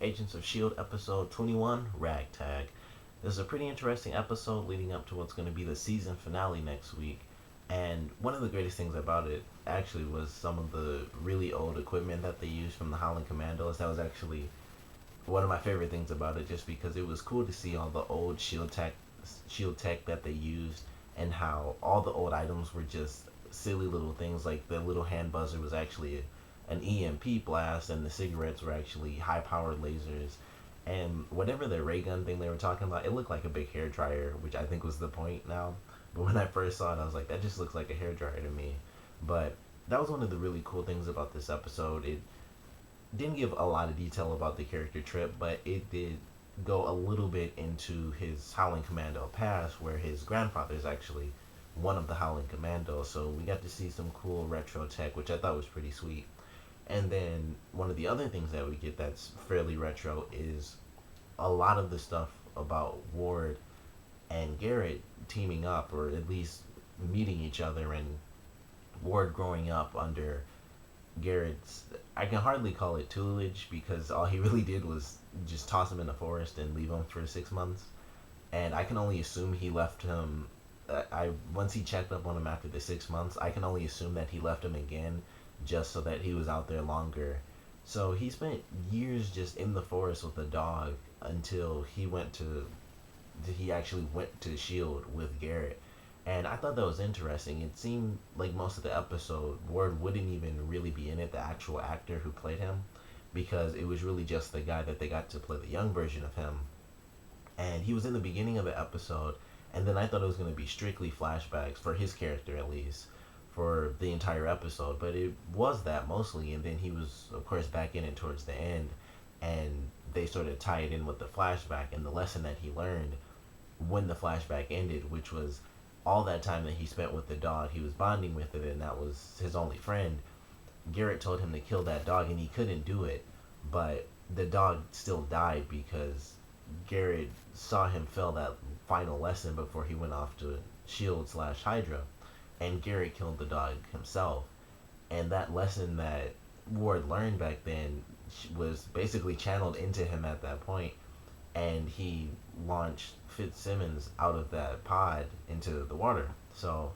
Agents of S.H.I.E.L.D. episode 21, Ragtag. This is a pretty interesting episode leading up to what's going to be the season finale next week. And one of the greatest things about it actually was some of the really old equipment that they used from the Howling Commandos. That was actually one of my favorite things about it, just because it was cool to see all the old Shield tech that they used, and how all the old items were just silly little things. Like the little hand buzzer was actually an EMP blast, and the cigarettes were actually high powered lasers. And whatever the ray gun thing they were talking about, it looked like a big hair dryer, which I think was the point now. But when I first saw it, I was like, that just looks like a hair dryer to me. But that was one of the really cool things about this episode. It didn't give a lot of detail about the character Trip, but it did go a little bit into his Howling Commando past, where his grandfather is actually one of the Howling Commandos. So we got to see some cool retro tech, which I thought was pretty sweet. And then one of the other things that we get that's fairly retro is a lot of the stuff about Ward and Garret teaming up, or at least meeting each other, and Ward growing up under Garrett's, I can hardly call it tutelage, because all he really did was just toss him in the forest and leave him for 6 months. And I can only assume he left him. I once he checked up on him after the 6 months, I can only assume that he left him again, just so that he was out there longer. So he spent years just in the forest with a dog until he actually went to Shield with Garret. And I thought that was interesting. It seemed like most of the episode, Ward wouldn't even really be in it, the actual actor who played him, because it was really just the guy that they got to play the young version of him. And he was in the beginning of the episode, and then I thought it was going to be strictly flashbacks for his character, at least, for the entire episode. But it was that mostly, and then he was, of course, back in it towards the end, and they sort of tie it in with the flashback and the lesson that he learned when the flashback ended, which was all that time that he spent with the dog. He was bonding with it, and that was his only friend. Garret told him to kill that dog, and he couldn't do it, but the dog still died because Garret saw him fail that final lesson before he went off to S.H.I.E.L.D/Hydra, and Garret killed the dog himself. And that lesson that Ward learned back then was basically channeled into him at that point, and he launched Fitzsimmons out of that pod into the water. So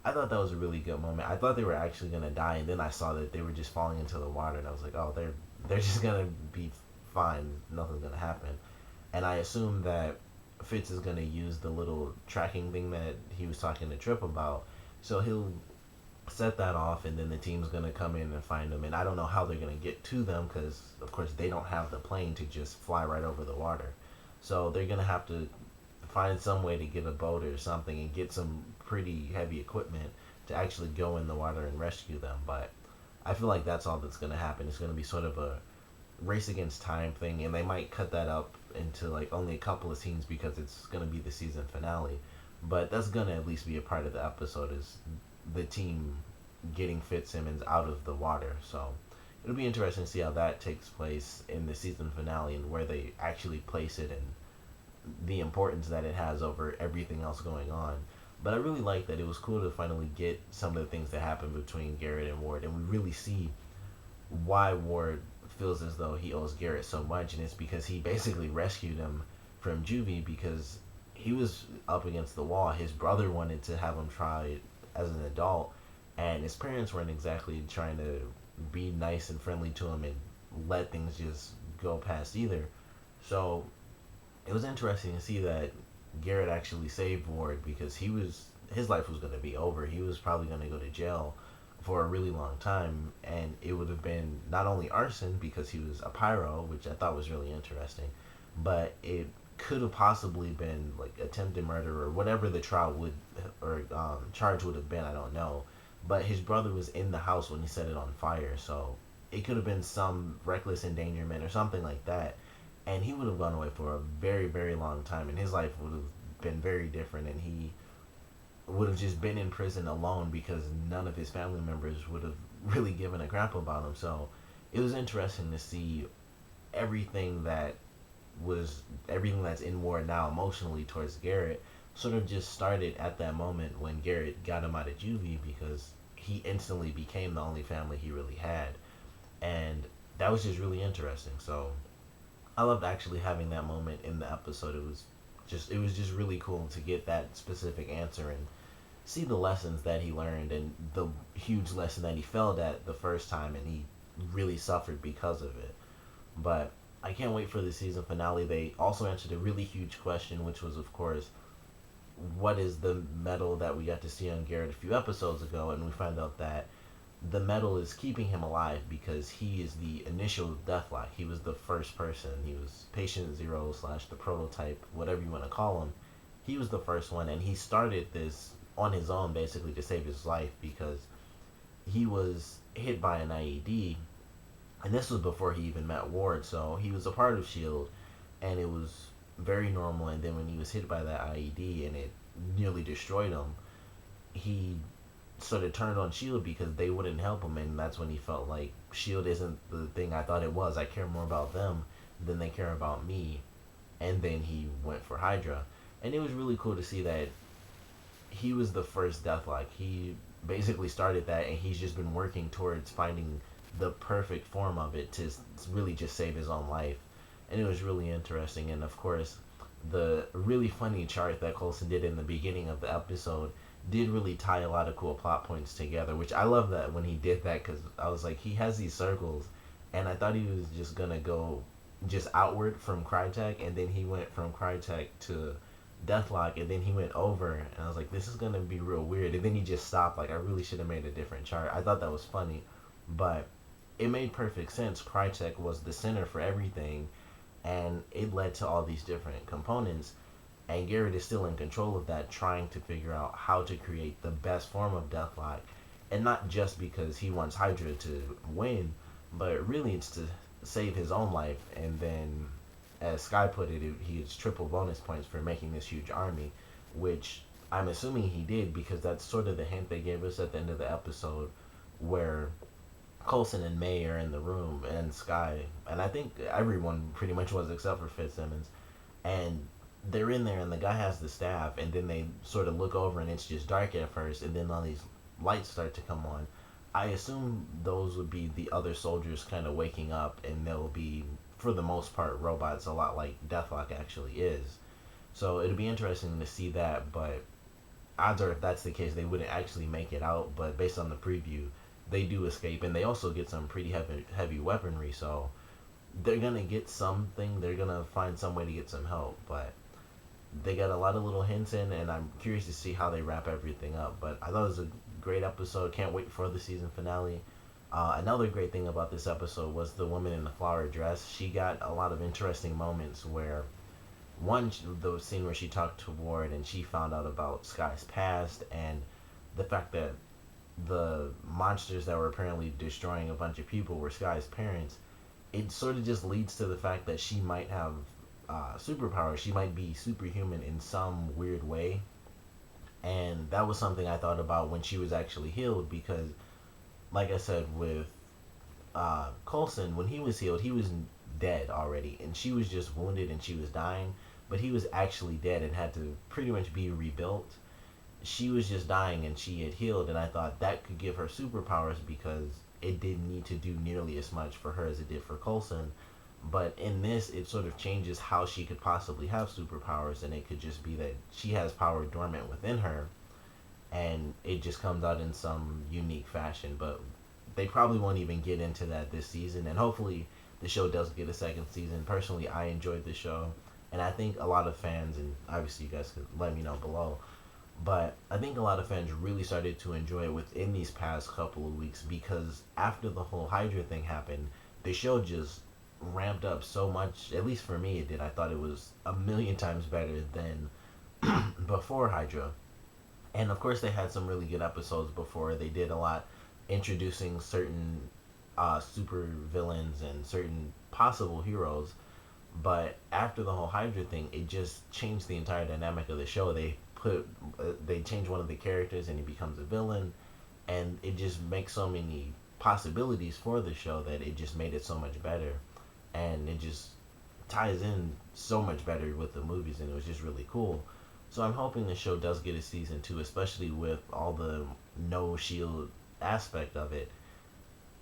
I thought that was a really good moment. I thought they were actually gonna die, and then I saw that they were just falling into the water, and I was like, oh, they're just gonna be fine. Nothing's gonna happen. And I assume that Fitz is gonna use the little tracking thing that he was talking to Trip about. So he'll set that off, and then the team's gonna come in and find them. And I don't know how they're gonna get to them, because of course they don't have the plane to just fly right over the water. So they're gonna have to find some way to get a boat or something and get some pretty heavy equipment to actually go in the water and rescue them. But I feel like that's all that's gonna happen. It's gonna be sort of a race against time thing, and they might cut that up into like only a couple of scenes because it's gonna be the season finale. But that's gonna at least be a part of the episode, is the team getting Fitzsimmons out of the water. So it'll be interesting to see how that takes place in the season finale, and where they actually place it, and the importance that it has over everything else going on. But I really like that it was cool to finally get some of the things that happen between Garret and Ward, and we really see why Ward feels as though he owes Garret so much, and it's because he basically rescued him from juvie, because he was up against the wall. His brother wanted to have him try it as an adult, and his parents weren't exactly trying to be nice and friendly to him and let things just go past either. So it was interesting to see that Garret actually saved Ward, because his life was going to be over. He was probably going to go to jail for a really long time, and it would have been not only arson because he was a pyro, which I thought was really interesting, but it could have possibly been like attempted murder or whatever the trial would, or charge would have been. I don't know, but his brother was in the house when he set it on fire, so it could have been some reckless endangerment or something like that, and he would have gone away for a very, very long time, and his life would have been very different, and he would have just been in prison alone because none of his family members would have really given a crap about him. So it was interesting to see everything that everything that's in war now emotionally towards Garret sort of just started at that moment when Garret got him out of juvie, because he instantly became the only family he really had. And that was just really interesting. So I loved actually having that moment in the episode. It was just really cool to get that specific answer and see the lessons that he learned and the huge lesson that he failed at the first time and he really suffered because of it. But I can't wait for the season finale. They also answered a really huge question, which was, of course, what is the medal that we got to see on Garret a few episodes ago? And we find out that the medal is keeping him alive because he is the initial Deathlock. He was the first person. He was Patient Zero slash the prototype, whatever you want to call him. He was the first one, and he started this on his own basically to save his life because he was hit by an IED, and this was before he even met Ward. So he was a part of Shield, and it was very normal. And then when he was hit by that IED and it nearly destroyed him, he sort of turned on Shield because they wouldn't help him, and that's when he felt like Shield isn't the thing I thought it was. I care more about them than they care about me. And then he went for Hydra, and it was really cool to see that he was the first Deathlock. He basically started that, and he's just been working towards finding the perfect form of it to really just save his own life. And it was really interesting. And of course, the really funny chart that Coulson did in the beginning of the episode did really tie a lot of cool plot points together, which I love that when he did that because I was like, he has these circles, and I thought he was just gonna go just outward from Crytek, and then he went from Crytek to Deathlock, and then he went over, and I was like, this is gonna be real weird, and then he just stopped. Like, I really should have made a different chart. I thought that was funny, but it made perfect sense. Crytek was the center for everything, and it led to all these different components, and Garret is still in control of that, trying to figure out how to create the best form of Deathlock, and not just because he wants Hydra to win, but really it's to save his own life. And then, as Sky put it, he gets triple bonus points for making this huge army, which I'm assuming he did because that's sort of the hint they gave us at the end of the episode, where Coulson and May are in the room and Sky, and I think everyone pretty much was except for Fitzsimmons, and they're in there and the guy has the staff, and then they sort of look over and it's just dark at first, and then all these lights start to come on. I assume those would be the other soldiers kind of waking up, and they'll be, for the most part, robots, a lot like Deathlock actually is. So it'll be interesting to see that, but odds are if that's the case, they wouldn't actually make it out, but based on the preview, they do escape, and they also get some pretty heavy weaponry, so they're gonna get something, they're gonna find some way to get some help, but they got a lot of little hints in, and I'm curious to see how they wrap everything up. But I thought it was a great episode. Can't wait for the season finale. Another great thing about this episode was the woman in the flower dress. She got a lot of interesting moments where, one, the scene where she talked to Ward and she found out about Sky's past, and the fact that the monsters that were apparently destroying a bunch of people were Sky's parents. It sort of just leads to the fact that she might have superpowers. She might be superhuman in some weird way. And that was something I thought about when she was actually healed, because, like I said, with Coulson, when he was healed, he was dead already. And she was just wounded and she was dying. But he was actually dead and had to pretty much be rebuilt. She was just dying and she had healed. And I thought that could give her superpowers because it didn't need to do nearly as much for her as it did for Coulson. But in this, it sort of changes how she could possibly have superpowers, and it could just be that she has power dormant within her, and it just comes out in some unique fashion. But they probably won't even get into that this season, and hopefully the show does get a second season. Personally, I enjoyed the show, and I think a lot of fans, and obviously you guys could let me know below, but I think a lot of fans really started to enjoy it within these past couple of weeks, because after the whole Hydra thing happened, the show just ramped up so much. At least for me, it did. I thought it was a million times better than before Hydra. And of course, they had some really good episodes before. They did a lot introducing certain super villains and certain possible heroes. But after the whole Hydra thing, it just changed the entire dynamic of the show. They changed one of the characters and he becomes a villain, and it just makes so many possibilities for the show that it just made it so much better, and it just ties in so much better with the movies, and it was just really cool. So I'm hoping the show does get a season 2, especially with all the no shield aspect of it.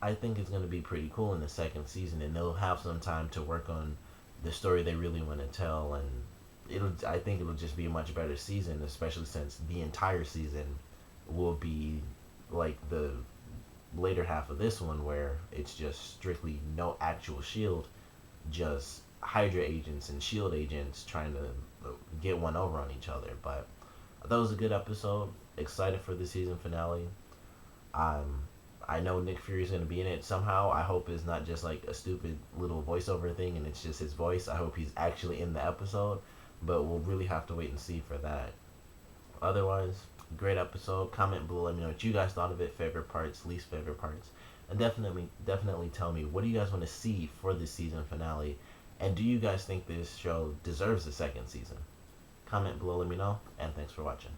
I think it's going to be pretty cool in the second season, and they'll have some time to work on the story they really want to tell, and I think it'll just be a much better season, especially since the entire season will be like the later half of this one where it's just strictly no actual shield, just Hydra agents and Shield agents trying to get one over on each other. But I thought it was a good episode. Excited for the season finale. Um, I know Nick Fury's gonna be in it somehow. I hope it's not just like a stupid little voiceover thing and it's just his voice. I hope he's actually in the episode, but we'll really have to wait and see for that. Otherwise, great episode. Comment below. Let me know what you guys thought of it. Favorite parts, least favorite parts, and definitely tell me what do you guys want to see for this season finale, and do you guys think this show deserves a second season? Comment below. Let me know, and thanks for watching.